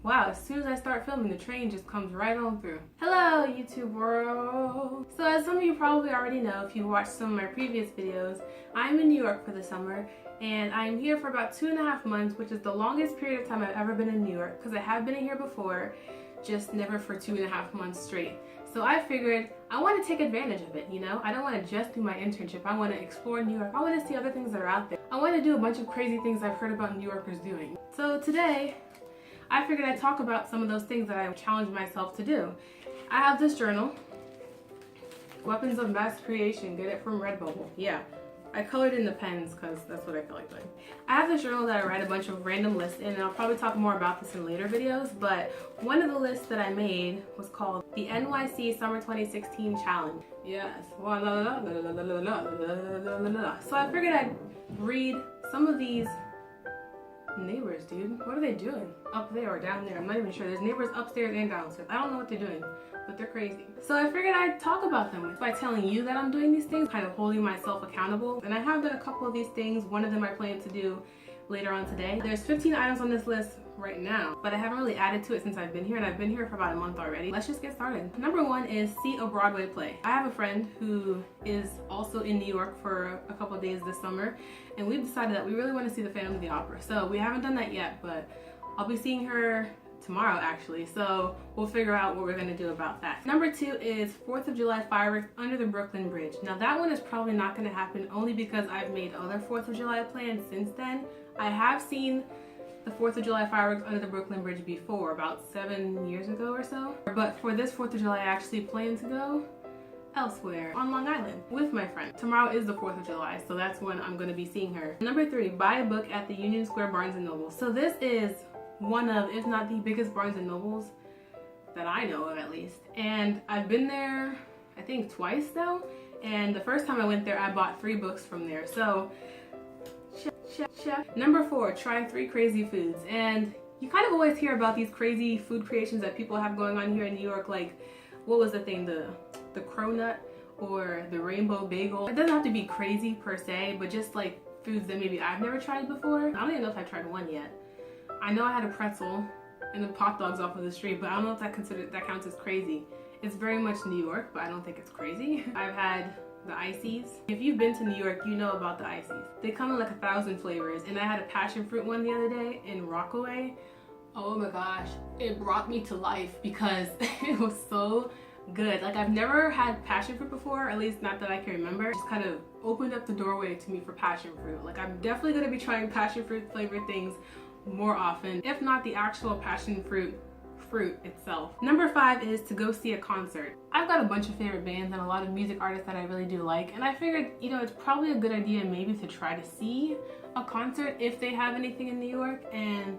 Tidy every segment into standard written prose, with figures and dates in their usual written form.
Wow, as soon as I start filming, the train just comes right on through. Hello, YouTube world. So as some of you probably already know, if you watched some of my previous videos, I'm in New York for the summer, and I'm here for about 2.5 months, which is the longest period of time I've ever been in New York, because I have been in here before, just never for 2.5 months straight. So I figured I want to take advantage of it, you know? I don't want to just do my internship. I want to explore New York. I want to see other things that are out there. I want to do a bunch of crazy things I've heard about New Yorkers doing. So today, I figured I'd talk about some of those things that I challenged myself to do. I have this journal, Weapons of Mass Creation, get it from Redbubble. Yeah, I colored in the pens because that's what I feel like doing. I have this journal that I write a bunch of random lists in, and I'll probably talk more about this in later videos, but one of the lists that I made was called the NYC Summer 2016 Challenge. Yes. So I figured I'd read some of these neighbors, dude. What are they doing up there or down there? I'm not even sure. There's neighbors upstairs and downstairs. I don't know what they're doing, but they're crazy. So I figured I'd talk about them by telling you that I'm doing these things, kind of holding myself accountable. And I have done a couple of these things. One of them I plan to do later on today. There's 15 items on this list right now, but I haven't really added to it since I've been here, and I've been here for about a month already. Let's just get started. Number one is see a Broadway play. I have a friend who is also in New York for a couple of days this summer, and we've decided that we really want to see the Phantom of the Opera. So we haven't done that yet, but I'll be seeing her tomorrow actually, so we'll figure out what we're going to do about that. Number two is 4th of July fireworks under the Brooklyn Bridge. Now that one is probably not going to happen only because I've made other 4th of July plans since then. I have seen the 4th of July fireworks under the Brooklyn Bridge before, about 7 years ago or so. But for this 4th of July, I actually plan to go elsewhere on Long Island with my friend. Tomorrow is the 4th of July, so that's when I'm going to be seeing her. Number three, buy a book at the Union Square Barnes & Noble. So this is one of, if not the biggest Barnes & Nobles that I know of at least. And I've been there, I think twice now. And the first time I went there, I bought 3 books from there. So Number four, try 3 crazy foods. And you kind of always hear about these crazy food creations that people have going on here in New York, like, what was the thing, the cronut or the rainbow bagel. It doesn't have to be crazy per se, but just like foods that maybe I've never tried before. I don't even know if I've tried one yet. I know I had a pretzel and the hot dogs off of the street, but I don't know if that counts as crazy. It's very much New York, but I don't think it's crazy. I've had the ices. If you've been to New York, you know about the ices. They come in like 1,000 flavors, and I had a passion fruit one the other day in Rockaway. Oh my gosh, it brought me to life because it was so good. Like, I've never had passion fruit before, at least not that I can remember. It just kind of opened up the doorway to me for passion fruit. Like, I'm definitely going to be trying passion fruit flavored things more often, if not the actual passion fruit itself. Number 5 is to go see a concert. I've got a bunch of favorite bands and a lot of music artists that I really do like, and I figured, you know, it's probably a good idea maybe to try to see a concert if they have anything in New York. And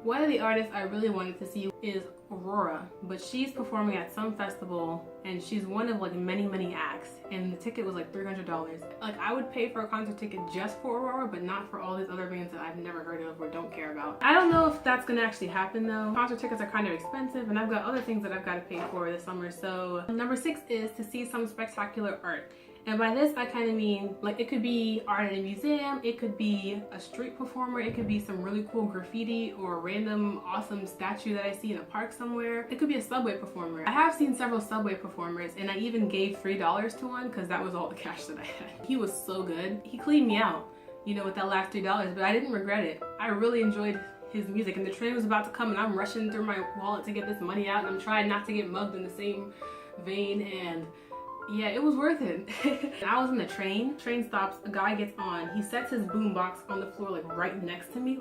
one of the artists I really wanted to see is Aurora, but she's performing at some festival and she's one of like many acts, and the ticket was like $300. Like, I would pay for a concert ticket just for Aurora, but not for all these other bands that I've never heard of or don't care about. I don't know if that's gonna actually happen though. Concert tickets are kind of expensive, and I've got other things that I've got to pay for this summer. So number 6 is to see some spectacular art. And by this, I kind of mean, like, it could be art in a museum, it could be a street performer, it could be some really cool graffiti or a random awesome statue that I see in a park somewhere. It could be a subway performer. I have seen several subway performers, and I even gave $3 to one because that was all the cash that I had. He was so good. He cleaned me out, you know, with that last $3, but I didn't regret it. I really enjoyed his music, and the train was about to come, and I'm rushing through my wallet to get this money out, and I'm trying not to get mugged in the same vein, and yeah, it was worth it. I was in the train stops, a guy gets on, he sets his boombox on the floor like right next to me,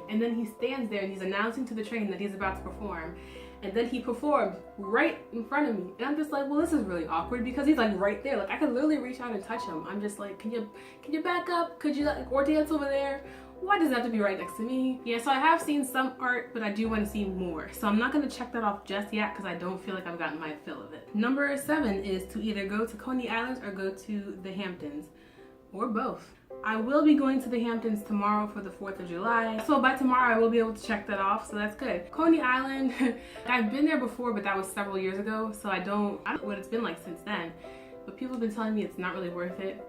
and then he stands there and he's announcing to the train that he's about to perform, and then he performed right in front of me, and I'm just like, well, this is really awkward because he's like right there. Like, I could literally reach out and touch him. I'm just like, can you back up? Could you, like, or dance over there? Why does it have to be right next to me? Yeah, so I have seen some art, but I do want to see more. So I'm not going to check that off just yet because I don't feel like I've gotten my fill of it. Number 7 is to either go to Coney Island or go to the Hamptons, or both. I will be going to the Hamptons tomorrow for the 4th of July. So by tomorrow I will be able to check that off, so that's good. Coney Island, I've been there before, but that was several years ago, so I don't know what it's been like since then. But people have been telling me it's not really worth it.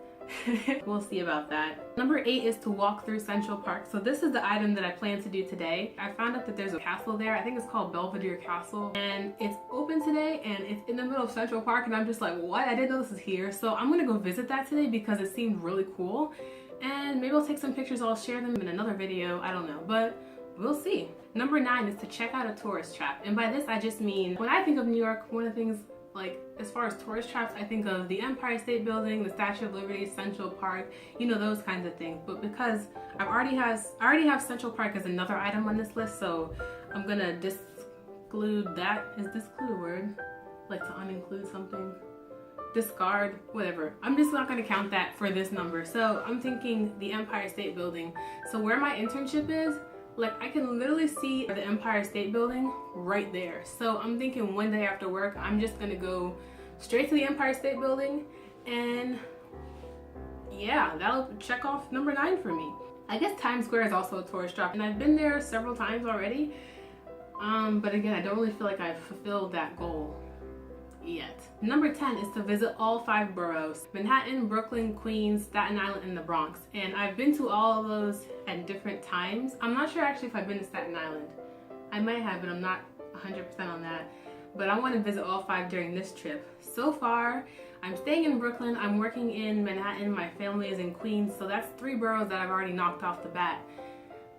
We'll see about that. Number 8 is to walk through Central Park. So this is the item that I plan to do today. I found out that there's a castle there. I think it's called Belvedere Castle, and it's open today, and it's in the middle of Central Park, and I'm just like, what? I didn't know this was here. So I'm gonna go visit that today because it seemed really cool, and maybe I'll take some pictures. I'll share them in another video. I don't know, but we'll see. Number 9 is to check out a tourist trap, and by this I just mean, when I think of New York, one of the things, like, as far as tourist traps, I think of the Empire State Building, the Statue of Liberty, Central Park, you know, those kinds of things. But because I already have Central Park as another item on this list, so I'm gonna disclude that. Is disclude a word? Like to uninclude something? Discard, whatever. I'm just not gonna count that for this number. So I'm thinking the Empire State Building. So where my internship is, like, I can literally see the Empire State Building right there. So I'm thinking one day after work, I'm just gonna go straight to the Empire State Building, and yeah, that'll check off number 9 for me. I guess Times Square is also a tourist trap, and I've been there several times already. But again, I don't really feel like I've fulfilled that goal yet. Number 10 is to visit all 5 boroughs: Manhattan, Brooklyn, Queens, Staten Island, and the Bronx. And I've been to all of those at different times. I'm not sure actually if I've been to Staten Island. I might have, but I'm not 100% on that. But I want to visit all 5 during this trip. So far, I'm staying in Brooklyn, I'm working in Manhattan, my family is in Queens, so that's 3 boroughs that I've already knocked off the bat.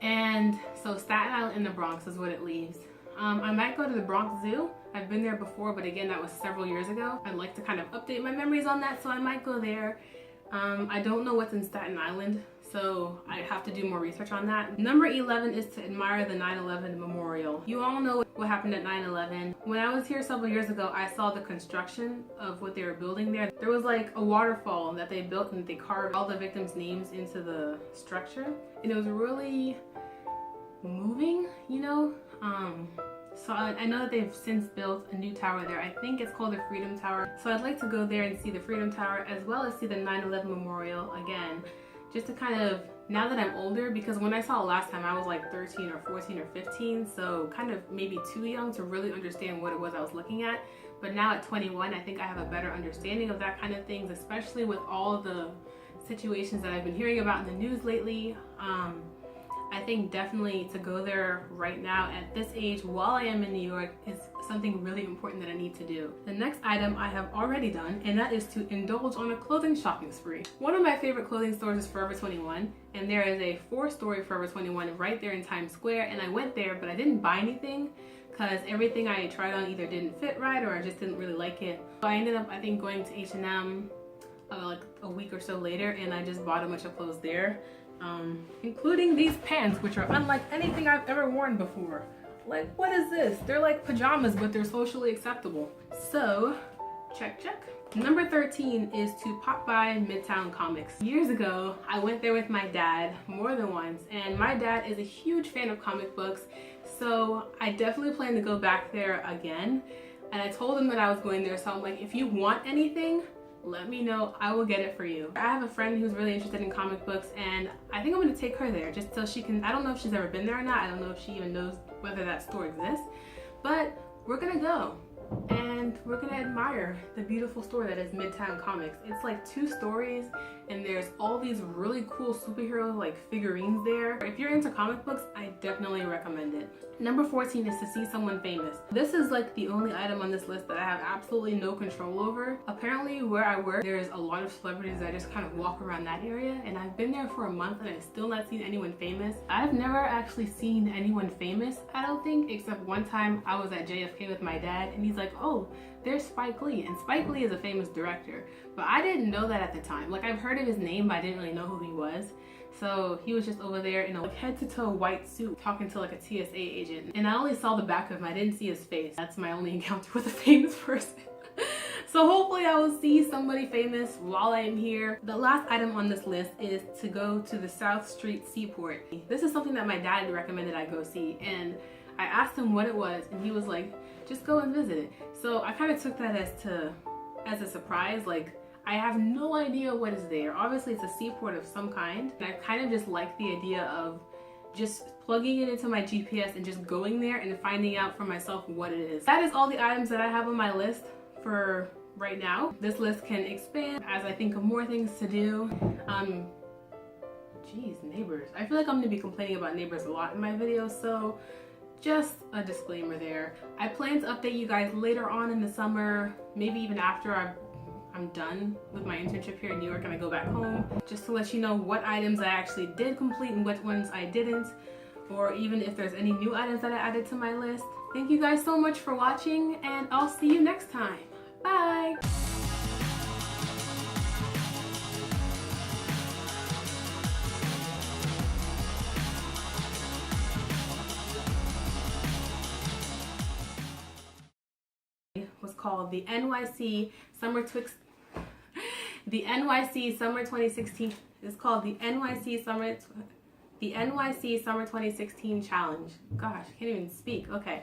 And so Staten Island and the Bronx is what it leaves. I might go to the Bronx Zoo. I've been there before, but again, that was several years ago. I'd like to kind of update my memories on that, so I might go there. I don't know what's in Staten Island, so I have to do more research on that. Number 11 is to admire the 9/11 memorial. You all know what happened at 9/11. When I was here several years ago, I saw the construction of what they were building there. There was like a waterfall that they built, and they carved all the victims' names into the structure, and it was really moving, you know? So I know that they've since built a new tower there. I think it's called the Freedom Tower. So I'd like to go there and see the Freedom Tower, as well as see the 9/11 memorial again, just to kind of, now that I'm older, because when I saw it last time I was like 13 or 14 or 15, so kind of maybe too young to really understand what it was I was looking at. But now at 21, I think I have a better understanding of that kind of things, especially with all the situations that I've been hearing about in the news lately. I think definitely to go there right now at this age while I am in New York is something really important that I need to do. The next item I have already done, and that is to indulge on a clothing shopping spree. One of my favorite clothing stores is Forever 21, and there is a 4-story Forever 21 right there in Times Square, and I went there, but I didn't buy anything because everything I tried on either didn't fit right or I just didn't really like it. So I ended up, I think, going to H&M like a week or so later, and I just bought a bunch of clothes there. Including these pants, which are unlike anything I've ever worn before. Like, what is this? They're like pajamas, but they're socially acceptable. So, check. Number 13 is to pop by Midtown Comics. Years ago, I went there with my dad more than once, and my dad is a huge fan of comic books, so I definitely plan to go back there again. And I told him that I was going there, so I'm like, if you want anything, let me know, I will get it for you. I have a friend who's really interested in comic books, and I think I'm gonna take her there just so she can, I don't know if she's ever been there or not, I don't know if she even knows whether that store exists, but we're gonna go and we're gonna admire the beautiful store that is Midtown Comics. It's like 2 stories, and there's all these really cool superhero like figurines there. If you're into comic books, I definitely recommend it. Number 14 is to see someone famous. This is like the only item on this list that I have absolutely no control over. Apparently where I work, there's a lot of celebrities that just kind of walk around that area, and I've been there for a month and I've still not seen anyone famous. I've never actually seen anyone famous, I don't think, except one time I was at JFK with my dad, and he's like, oh, there's Spike Lee, and Spike Lee is a famous director. But I didn't know that at the time. Like, I've heard of his name, but I didn't really know who he was. So he was just over there in a like head to toe white suit talking to like a TSA agent. And I only saw the back of him, I didn't see his face. That's my only encounter with a famous person. So hopefully I will see somebody famous while I'm here. The last item on this list is to go to the South Street Seaport. This is something that my dad recommended I go see, and I asked him what it was, and he was like, just go and visit it. So I kind of took that as a surprise. Like, I have no idea what is there. Obviously it's a seaport of some kind, and I kind of just like the idea of just plugging it into my GPS and just going there and finding out for myself what it is. That is all the items that I have on my list for right now. This list can expand as I think of more things to do. Geez, neighbors. I feel like I'm gonna be complaining about neighbors a lot in my videos, so just a disclaimer there. I plan to update you guys later on in the summer, maybe even after I'm done with my internship here in New York and I go back home, just to let you know what items I actually did complete and what ones I didn't, or even if there's any new items that I added to my list. Thank you guys so much for watching, and I'll see you next time. Bye! Was called the NYC Summer the NYC Summer 2016 is called the NYC Summer 2016 Challenge. Gosh, I can't even speak. Okay.